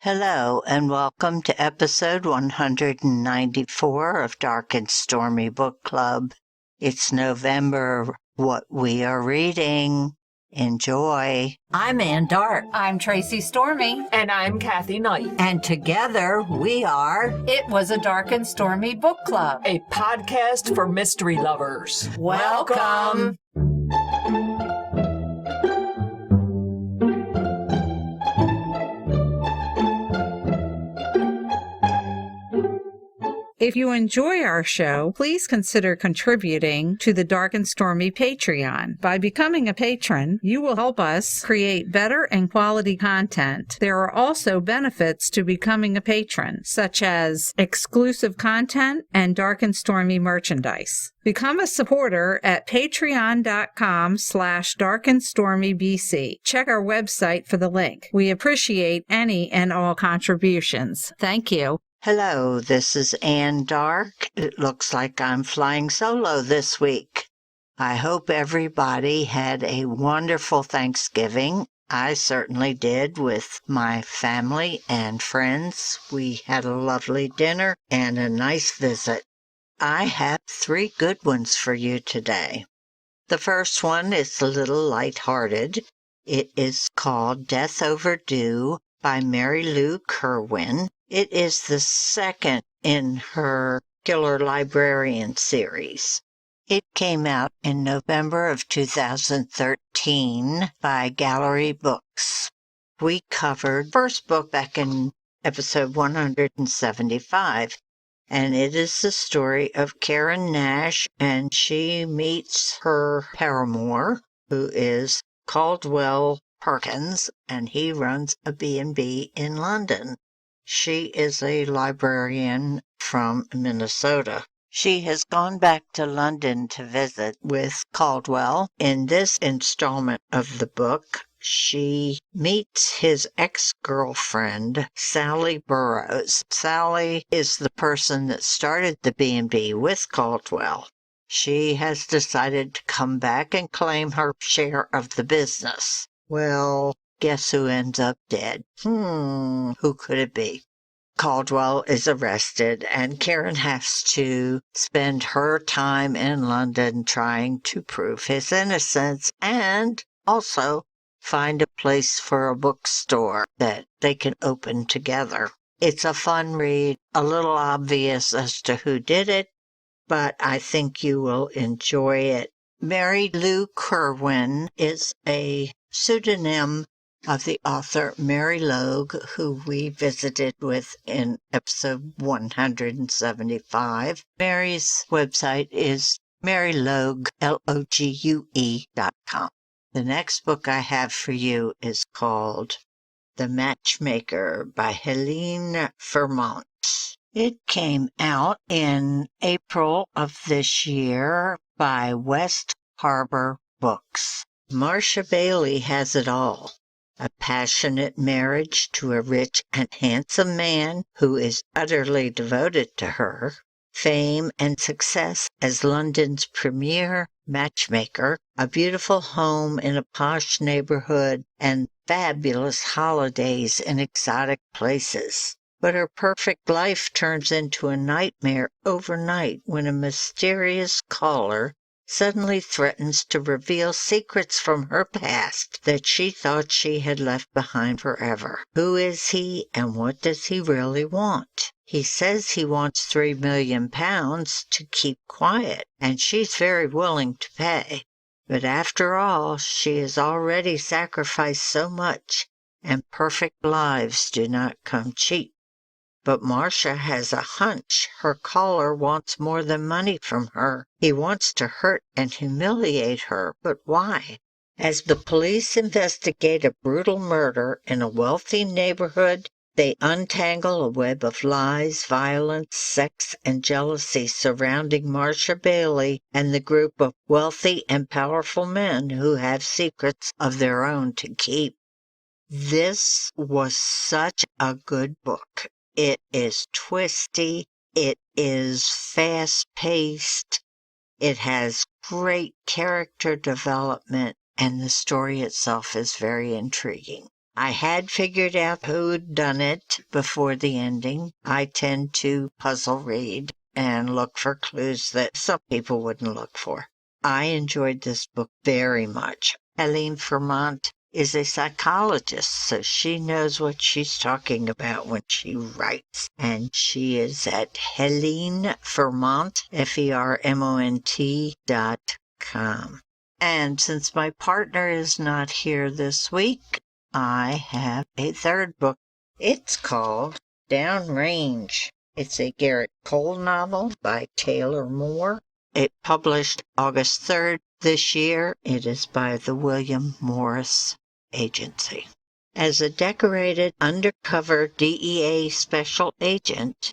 Hello, and welcome to episode 194 of Dark and Stormy Book Club. It's November. What we are reading. Enjoy. I'm Ann Dark. I'm Tracy Stormy. And I'm Kathy Knight. And together we are It Was a Dark and Stormy Book Club, a podcast for mystery lovers. Welcome. If you enjoy our show, please consider contributing to the Dark and Stormy Patreon. By becoming a patron, you will help us create better and quality content. There are also benefits to becoming a patron, such as exclusive content and Dark and Stormy merchandise. Become a supporter at patreon.com/darkandstormybc. Check our website for the link. We appreciate any and all contributions. Thank you. Hello, this is Ann Dark. It looks like I'm flying solo this week. I hope everybody had a wonderful Thanksgiving. I certainly did with my family and friends. We had a lovely dinner and a nice visit. I have 3 good ones for you today. The first one is a little lighthearted. It is called Death Overdue by Mary Lou Kirwin. It is the second in her Killer Librarian series. It came out in November of 2013 by Gallery Books. We covered first book back in episode 175, and it is the story of Karen Nash, and she meets her paramour, who is Caldwell Perkins, and he runs a B&B in London. She is a librarian from Minnesota. She has gone back to London to visit with Caldwell. In this installment of the book, she meets his ex-girlfriend, Sally Burroughs. Sally is the person that started the B&B with Caldwell. She has decided to come back and claim her share of the business. Well, guess who ends up dead? Who could it be? Caldwell is arrested, and Karen has to spend her time in London trying to prove his innocence and also find a place for a bookstore that they can open together. It's a fun read, a little obvious as to who did it, but I think you will enjoy it. Mary Lou Kirwin is a pseudonym of the author Mary Logue, who we visited with in episode 175. Mary's website is marylogue.com. The next book I have for you is called The Matchmaker by Helene, Vermont. It came out in April of this year by West Harbor Books. Marcia Bailey has it all. A passionate marriage to a rich and handsome man who is utterly devoted to her, fame and success as London's premier matchmaker, a beautiful home in a posh neighborhood, and fabulous holidays in exotic places. But her perfect life turns into a nightmare overnight when a mysterious caller suddenly threatens to reveal secrets from her past that she thought she had left behind forever. Who is he, and what does he really want? He says he wants £3 million to keep quiet, and she's very willing to pay. But after all, she has already sacrificed so much, and perfect lives do not come cheap. But Marcia has a hunch her caller wants more than money from her. He wants to hurt and humiliate her, but why? As the police investigate a brutal murder in a wealthy neighborhood, they untangle a web of lies, violence, sex, and jealousy surrounding Marcia Bailey and the group of wealthy and powerful men who have secrets of their own to keep. This was such a good book. It is twisty, it is fast-paced, it has great character development, and the story itself is very intriguing. I had figured out who'd done it before the ending. I tend to puzzle read and look for clues that some people wouldn't look for. I enjoyed this book very much. Helene Vermont is a psychologist, so she knows what she's talking about when she writes. And she is at Helene Vermont, FERMONT.com. And since my partner is not here this week, I have a third book. It's called Downrange. It's a Garrett Cole novel by Taylor Moore. It published August 3rd this year. It is by the William Morris Agency. As a decorated undercover DEA special agent,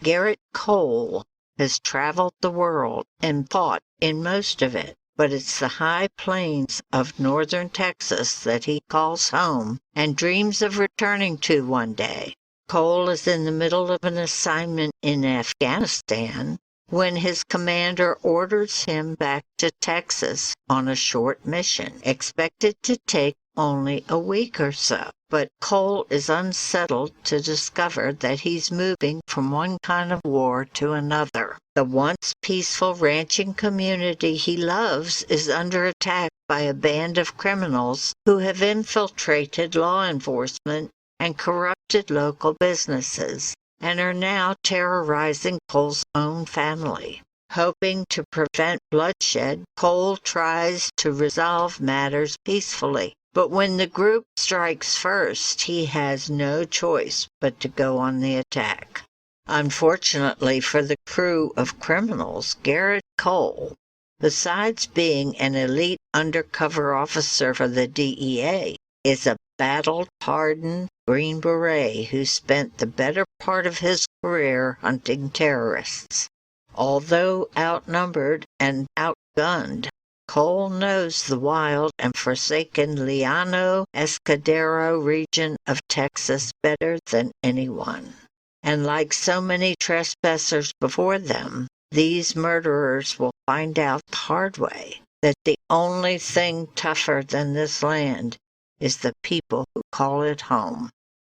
Garrett Cole has traveled the world and fought in most of it. But it's the high plains of northern Texas that he calls home and dreams of returning to one day. Cole is in the middle of an assignment in Afghanistan when his commander orders him back to Texas on a short mission, expected to take only a week or so. But Cole is unsettled to discover that he's moving from one kind of war to another. The once peaceful ranching community he loves is under attack by a band of criminals who have infiltrated law enforcement and corrupted local businesses, and are now terrorizing Cole's own family. Hoping to prevent bloodshed, Cole tries to resolve matters peacefully. But when the group strikes first, he has no choice but to go on the attack. Unfortunately for the crew of criminals, Garrett Cole, besides being an elite undercover officer for the DEA, is a battle-hardened Green Beret who spent the better part of his career hunting terrorists. Although outnumbered and outgunned, Cole knows the wild and forsaken Llano Escudero region of Texas better than anyone. And like so many trespassers before them, these murderers will find out the hard way that the only thing tougher than this land is the people who call it home.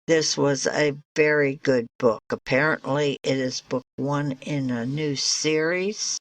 This was a very good book. Apparently, it is book one in a new series.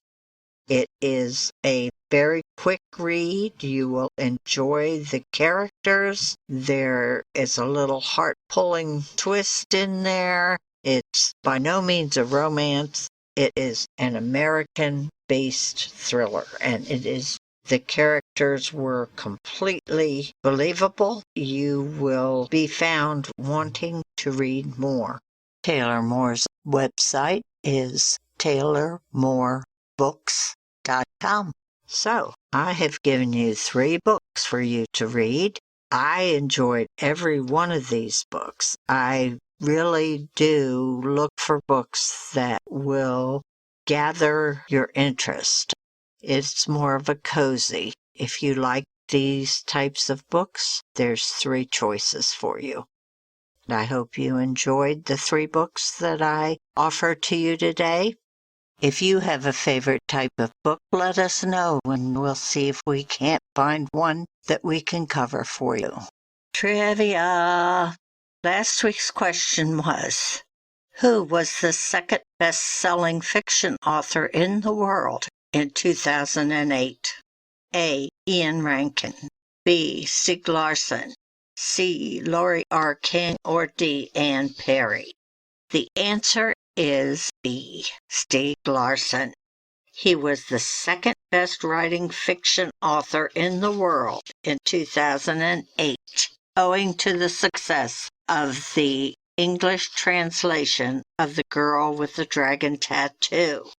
It is a very quick read. You will enjoy the characters. There is a little heart-pulling twist in there. It's by no means a romance. It is an American-based thriller, and the characters were completely believable. You will be found wanting to read more. Taylor Moore's website is taylormoorebooks.com. So, I have given you 3 books for you to read. I enjoyed every one of these books. I really do look for books that will gather your interest. It's more of a cozy. If you like these types of books, there's 3 choices for you. I hope you enjoyed the 3 books that I offer to you today. If you have a favorite type of book, let us know, and we'll see if we can't find one that we can cover for you. Trivia! Last week's question was, who was the second best-selling fiction author in the world in 2008? A. Ian Rankin, B. Stieg Larsson, C. Laurie R. King, or D. Anne Perry? The answer is B. Stieg Larsson. He was the second best-writing fiction author in the world in 2008, owing to the success of the English translation of The Girl with the Dragon Tattoo.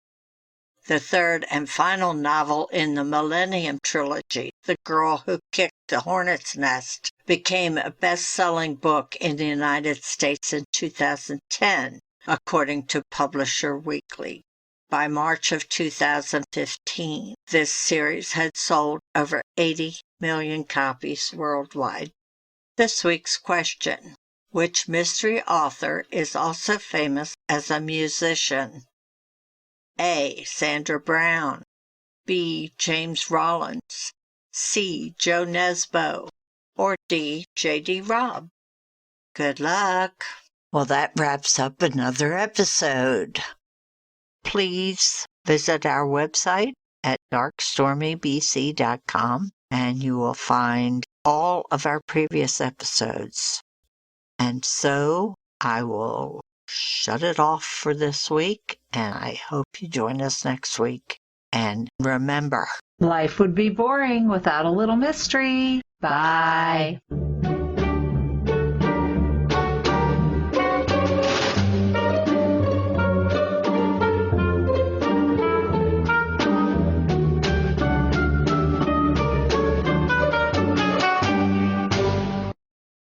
The third and final novel in the Millennium Trilogy, The Girl Who Kicked the Hornet's Nest, became a best-selling book in the United States in 2010, according to Publisher Weekly. By March of 2015, this series had sold over 80 million copies worldwide. This week's question: which mystery author is also famous as a musician? A. Sandra Brown, B. James Rollins, C. Joe Nesbo, or D. J.D. Robb? Good luck. Well, that wraps up another episode. Please visit our website at darkstormybc.com and you will find all of our previous episodes. And so I will shut it off for this week, and I hope you join us next week. And remember, Life would be boring without a little mystery. Bye.